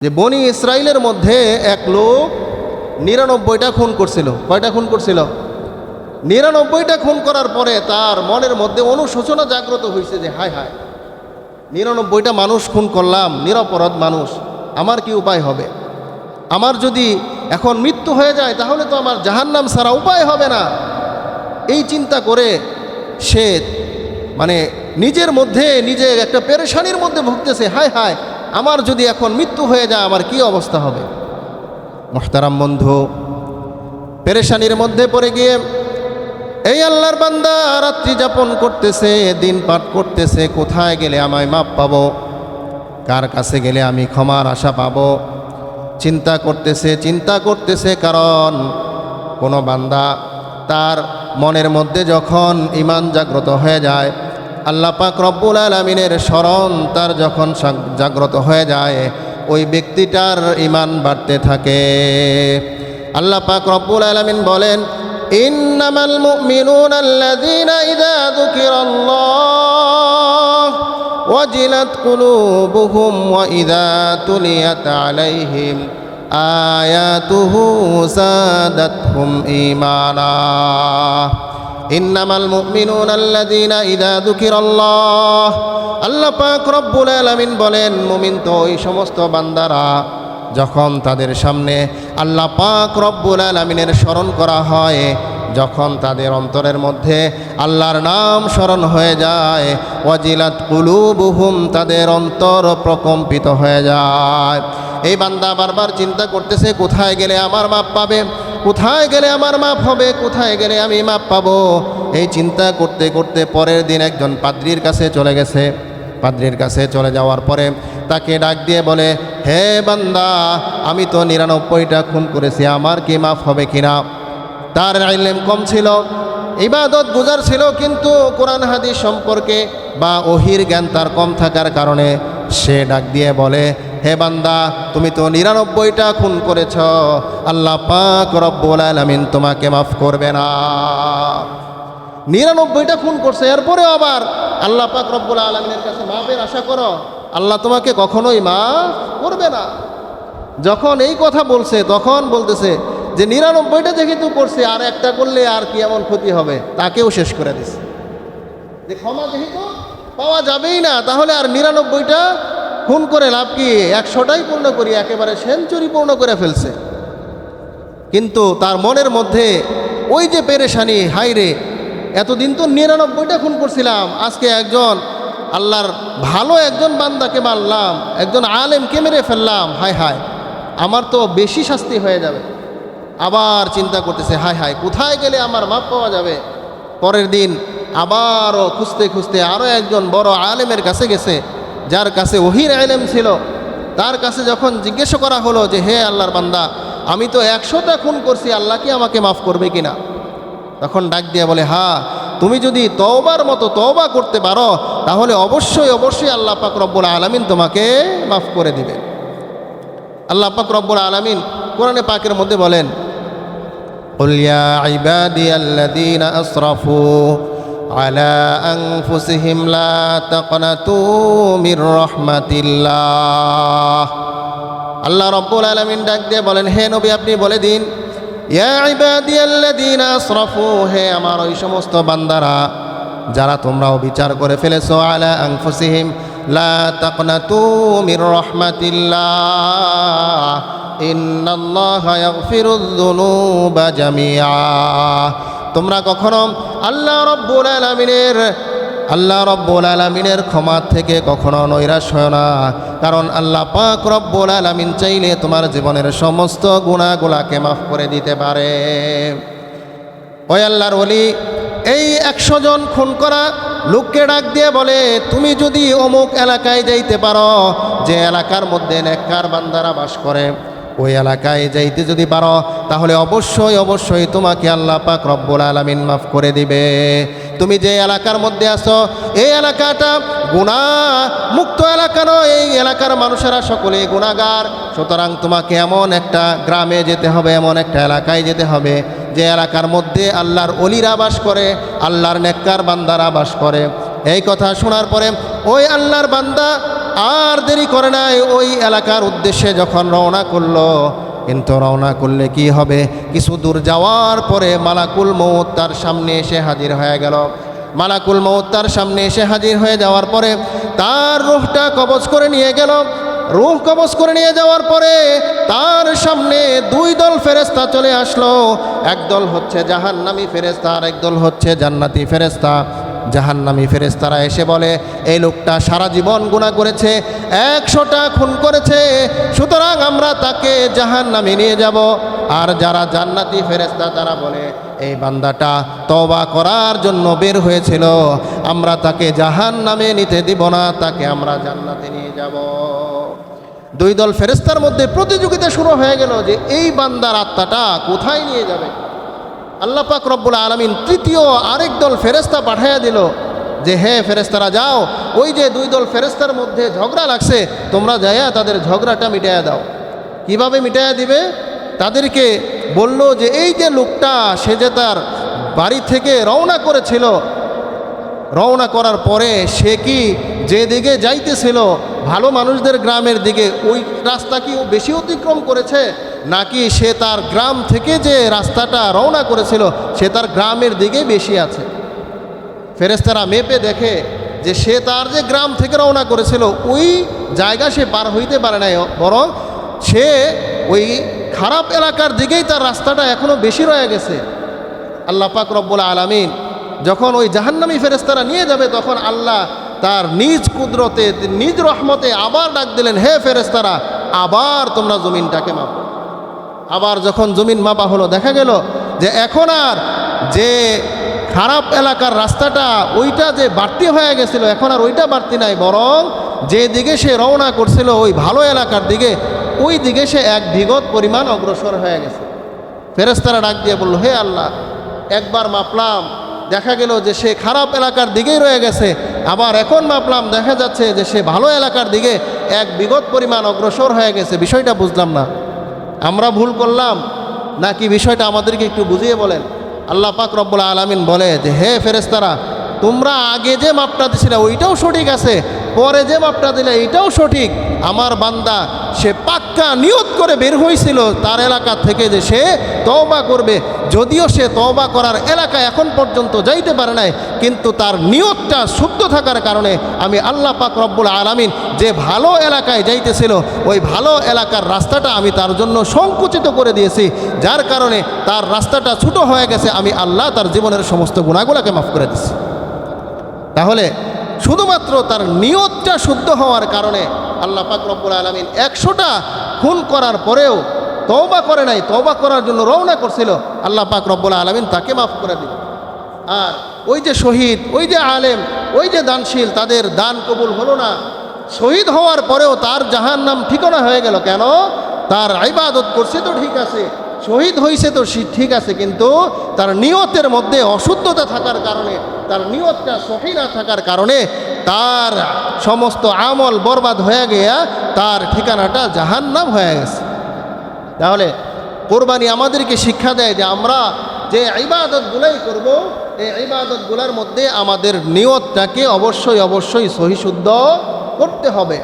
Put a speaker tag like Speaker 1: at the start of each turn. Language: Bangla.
Speaker 1: যে বনি ইসরাইলের মধ্যে এক লোক ৯৯টা খুন করছিল। কয়টা খুন করছিল? ৯৯টা খুন করার পরে তার মনের মধ্যে অনুশোচনা জাগ্রত হয়েছে যে হায় হায়, ৯৯টা মানুষ খুন করলাম, নিরপরাধ মানুষ, আমার কি উপায় হবে? আমার যদি এখন মৃত্যু হয়ে যায় তাহলে তো আমার জাহান্নাম ছাড়া উপায় হবে না। এই চিন্তা করে সে নিজের মধ্যে নিজে একটা পেরেশানির মধ্যে ভুগতেছে, হায় হায়, আমার যদি এখন মৃত্যু হয়ে যায় আমার কি অবস্থা হবে? মুহতারাম বন্ধু, পেরেশানির মধ্যে পড়ে গিয়ে এই আল্লাহর বান্দা রাত্রি যাপন করতেছে, দিন পাঠ করতেছে, কোথায় গেলে আমায় মাপ পাবো, কার কাছে গেলে আমি ক্ষমার আশা পাবো, চিন্তা করতেছে। কারণ কোনো বান্দা তার মনের মধ্যে যখন ঈমান জাগ্রত হয়ে যায়, আল্লাহ পাক রব্বুল আলামিনের স্মরণ তার যখন জাগ্রত হয়ে যায়, ওই ব্যক্তিটার ঈমান বাড়তে থাকে। আল্লাহ পাক রব্বুল আলামিন বলেন, ইন্নামাল মুমিনুনা আল্লাযীনা ইযা যুকিরাল্লাহ ওয়াজিলাত কুলুবুহুম ওয়া ইযা তুলিয়াত আলাইহিম আয়াতুহু যাদাতহুম ঈমানা। ইন্নামাল মুমিনুনা আল্লাযীনা ইযা যুকিরাল্লাহ, আল্লাহ পাক রব্বুল আলামিন বলেন, মুমিন তো ওই সমস্ত বান্দারা যখন তাদের সামনে আল্লাহ পাক রব্বুল আলামিনের স্মরণ করা হয়, যখন তাদের অন্তরের মধ্যে আল্লাহর নাম স্মরণ হয়ে যায়, ওয়াজিলাত কুলুবুহুম, তাদের অন্তর প্রকম্পিত হয়ে যায়। এই বান্দা বারবার চিন্তা করতেছে, কোথায় গেলে আমার মাপ পাবে, কোথায় গেলে আমার মাপ হবে, কোথায় গেলে আমি মাপ পাবো। এই চিন্তা করতে করতে পরের দিন একজন পাদ্রীর কাছে চলে গেছে। পাদ্রীর কাছে চলে যাওয়ার পরে তাকে ডাক দিয়ে বলে, হে বান্দা, আমি তো ৯৯টা খুন করেছি, আমার কি মাফ হবে কিনা? তার ইলম কম ছিল, ইবাদত গুজার ছিল, কিন্তু কোরআন হাদিস সম্পর্কে বা ওহির জ্ঞান তার কম থাকার কারণে সে ডাক দিয়ে বলে, হে বান্দা, তুমি তো ৯৯টা খুন করেছ, আল্লাহ পাক রব্বুল আলামিন তোমাকে মাফ করবে না। ৯৯টা খুন করছে, এরপরেও আবার আল্লাহ পাক রব্বুল আলামিনের কাছে মাফের আশা করো, আল্লাহ তোমাকে কখনোই মাফ করবে না। যখন এই কথা বলছে তখন বলতেছে যে ৯৯টা যেহেতু করছে, আর একটা করলে আর কি এমন ক্ষতি হবে, তাকেও শেষ করে দিছে। যে ক্ষমা যেহেতু পাওয়া যাবেই না, তাহলে আর ৯৯টা খুন করে লাভ কি, ১০০টাই পূর্ণ করি, একেবারে সেঞ্চুরি পূর্ণ করে ফেলছে। কিন্তু তার মনের মধ্যে ওই যে পেরেশানি, হাইরে, এতদিন তো ৯৯টা খুন করছিলাম, আজকে একজন আল্লাহর ভালো একজন বান্দাকে মারলাম, একজন আলেমকে মেরে ফেললাম, হায় হায়, আমার তো বেশি শাস্তি হয়ে যাবে। আবার চিন্তা করতেছে, হায় হায়, কোথায় গেলে আমার মাপ পাওয়া যাবে। পরের দিন আবারও খুঁজতে খুঁজতে আরও একজন বড় আলেমের কাছে গেছে, যার কাছে ওহির ইলম ছিল। তার কাছে যখন জিজ্ঞেস করা হলো যে, হে আল্লাহর বান্দা, আমি তো ১০০টা খুন করছি, আল্লাহ কি আমাকে মাফ করবে কিনা? তখন ডাক দিয়ে বলে, হ্যাঁ, তুমি যদি তওবার মতো তওবা করতে পারো তাহলে অবশ্যই অবশ্যই আল্লাহ পাক রব্বুল আলামিন তোমাকে মাফ করে দিবে। আল্লাহ পাক রব্বুল আলামিন কোরআনে পাকের মধ্যে বলেন, কুল ইয়া ইবাদিয়াল্লাযীনা আসরাফু আলা আনফুসিহিম লা তাকনাতু মির রাহমাতিল্লাহ। আল্লাহ রব্বুল আলামিন ডাক দিয়ে বলেন, হে নবী, আপনি বলে দিন, ইয়া ইবাদিয়াল্লাযীনা আসরাফু, হে আমার ওই সমস্ত বান্দারা যারা তোমরাও বিচার করে ফেলেছো, আলা আনফুসিহিম লা তাকনাতু মির রাহমাতিল্লাহ ইন্নাল্লাহা ইয়াগফিরুয যুনুবা জামিআ। তোমরা কখনো আল্লাহ রব্বুল আলামিনের ক্ষমা থেকে কখনো নৈরাশ হয় না, কারণ আল্লাহ পাক রব্বুল আলামিন চাইলে তোমার জীবনের সমস্ত গুনাহগুলোকে মাফ করে দিতে পারে। ওই আল্লাহর ওলি এই ১০০ জন খুন করা লোককে ডাক দিয়ে বলে, তুমি যদি অমুক এলাকায় যাইতে পারো, যে এলাকার মধ্যে নেককার বান্দারা বাস করে, ওই এলাকায় যাইতে যদি পারো তাহলে অবশ্যই অবশ্যই তোমাকে আল্লাহ পাক রব্বুল আলামিন মাফ করে দিবে। তুমি যে এলাকার মধ্যে আছো এই এলাকাটা গুনাহ মুক্ত এলাকা নয়, এই এলাকার মানুষেরা সকলেই গুনাহগার। সুতরাং তোমাকে এমন একটা গ্রামে যেতে হবে, এমন একটা এলাকায় যেতে হবে যে এলাকার মধ্যে আল্লাহর ওলিরা বাস করে, আল্লাহর নেককার বান্দারা বাস করে। এই কথা শোনার পরে ওই আল্লাহর বান্দা আর দেরি করে নাই, ওই এলাকার উদ্দেশ্যে যখন রওনা করলো। কিন্তু রওনা করলে কি হবে, কিছু দূর যাওয়ার পরে মালাকুল মউত তার সামনে এসে হাজির হয়ে গেল। মালাকুল মউত তার সামনে এসে হাজির হয়ে যাওয়ার পরে তার রূহটা কবজ করে নিয়ে গেল। রূহ কবজ করে নিয়ে যাওয়ার পরে তার সামনে দুই দল ফেরেশতা চলে আসলো। একদল হচ্ছে জাহান্নামী ফেরেশতা, আর একদল হচ্ছে জান্নাতি ফেরেশতা। জাহান্নামী ফেরেশতারা এসে বলে, এই লোকটা সারা জীবন গুনাহ করেছে, 100টা খুন করেছে, সুতরাং আমরা তাকে জাহান্নামে নিয়ে যাব। আর যারা জান্নাতি ফেরেশতা তারা বলে, এই বান্দাটা তওবা করার জন্য বের হয়েছিল, আমরা তাকে জাহান্নামে নিতে দিব না, তাকে আমরা জান্নাতে নিয়ে যাব। দুই দল ফেরেশতার মধ্যে প্রতিযোগিতা শুরু হয়ে গেল যে এই বান্দার আত্মাটা কোথায় নিয়ে যাবে। আল্লাহ পাক রব্বুল আলামিন তৃতীয় আরেক দল ফেরেশতা পাঠাইয়া দিল যে, হে ফেরেশতারা যাও, ওই যে দুই দল ফেরেশতার মধ্যে ঝগড়া লাগছে, তোমরা যাইয়া তাদের ঝগড়াটা মিটাইয়া দাও। কিভাবে মিটাইয়া দিবে? তাদেরকে বলল যে এই যে লোকটা, সে যে তার বাড়ি থেকে রওনা করেছিল, রওনা করার পরে সে কি যেদিকে যাইতেছিল ভালো মানুষদের গ্রামের দিকে, ওই রাস্তা কি ও বেশি অতিক্রম করেছে, নাকি সে তার গ্রাম থেকে যে রাস্তাটা রওনা করেছিল সে তার গ্রামের দিকে বেশি আছে? ফেরেশতারা মেপে দেখে যে সে তার যে গ্রাম থেকে রওনা করেছিল ওই জায়গা সে পার হইতে পারে নাই, বরং সে ওই খারাপ এলাকার দিকেই তার রাস্তাটা এখনও বেশি রয়ে গেছে। আল্লাহ পাক রব্বুল আলামিন যখন ওই জাহান্নামী ফেরেশতারা নিয়ে যাবে, তখন আল্লাহ তার নিজ কুদরতে, নিজ রহমতে আবার ডাক দিলেন, হে ফেরেশতারা, আবার তোমরা জমিনটাকে মাপো। আবার যখন জমিন মাপা হলো, দেখা গেল যে এখন আর যে খারাপ এলাকার রাস্তাটা ওইটা যে বাড়তি হয়ে গেছিল, এখন আর ওইটা বাড়তি নাই, বরং যে দিকে সে রওনা করছিল ওই ভালো এলাকার দিকে, ওই দিকে সে 1 বিঘত পরিমাণ অগ্রসর হয়ে গেছে। ফেরেশতারা ডাক দিয়ে বলল, হে আল্লাহ, একবার মাপলাম, দেখা গেল যে সে খারাপ এলাকার দিকেই রয়ে গেছে, আবার এখন মাপলাম, দেখা যাচ্ছে যে সে ভালো এলাকার দিকে 1 বিঘত পরিমাণ অগ্রসর হয়ে গেছে। বিষয়টা বুঝলাম না, আমরা ভুল করলাম নাকি? বিষয়টা আমাদেরকে একটু বুঝিয়ে বলেন। আল্লাহ পাক রব্বুল আলামিন বলে যে, হে ফেরেশতারা, তোমরা আগে যে মাপটা দিছিলে ওইটাও সঠিক আছে, পরে যে মাপটা দিলে এইটাও সঠিক। আমার বান্দা সে পাক্কা নিয়ত করে বের হয়েছিল তার এলাকা থেকে যে সে তওবা করবে, যদিও সে তওবা করার এলাকায় এখন পর্যন্ত যাইতে পারে নাই, কিন্তু তার নিয়তটা শুদ্ধ থাকার কারণে আমি আল্লাহ পাক রব্বুল আলামিন যে ভালো এলাকায় যাইতেছিল ওই ভালো এলাকার রাস্তাটা আমি তার জন্য সংকুচিত করে দিয়েছি, যার কারণে তার রাস্তাটা ছোট হয়ে গেছে। আমি আল্লাহ তার জীবনের সমস্ত গুনাহগুলোকে মাফ করে দিচ্ছি। তাহলে শুধুমাত্র তার নিয়তটা শুদ্ধ হওয়ার কারণে আল্লাহ পাক রব্বুল আলামিন 100টা খুন করার পরেও তওবা করে নাই, তওবা করার জন্য রওনা করছিল, আল্লাহ পাক রব্বুল আলামিন তাকে মাফ করে দিল। আর ওই যে শহীদ, ওই যে আলেম, ওই যে দানশীল, তাদের দান কবুল হলো না। শহীদ হওয়ার পরেও তার জাহান্নাম ঠিকানা হয়ে গেল। কেন? তার ইবাদত করছে তো ঠিক আছে, শহীদ হয়েছে তো ঠিক আছে, কিন্তু তার নিয়তের মধ্যে অশুদ্ধতা থাকার কারণে, তার নিয়তটা সহি না থাকার কারণে তার সমস্ত আমল বরবাদ হয়ে গিয়া তার ঠিকানাটা জাহান্নাম হয়ে গেছে। তাহলে কোরবানি আমাদেরকে শিক্ষা দেয় যে আমরা যে ইবাদতগুলাই করব, এই ইবাদতগুলোর মধ্যে আমাদের নিয়তটাকে অবশ্যই অবশ্যই সহি শুদ্ধ করতে হবে।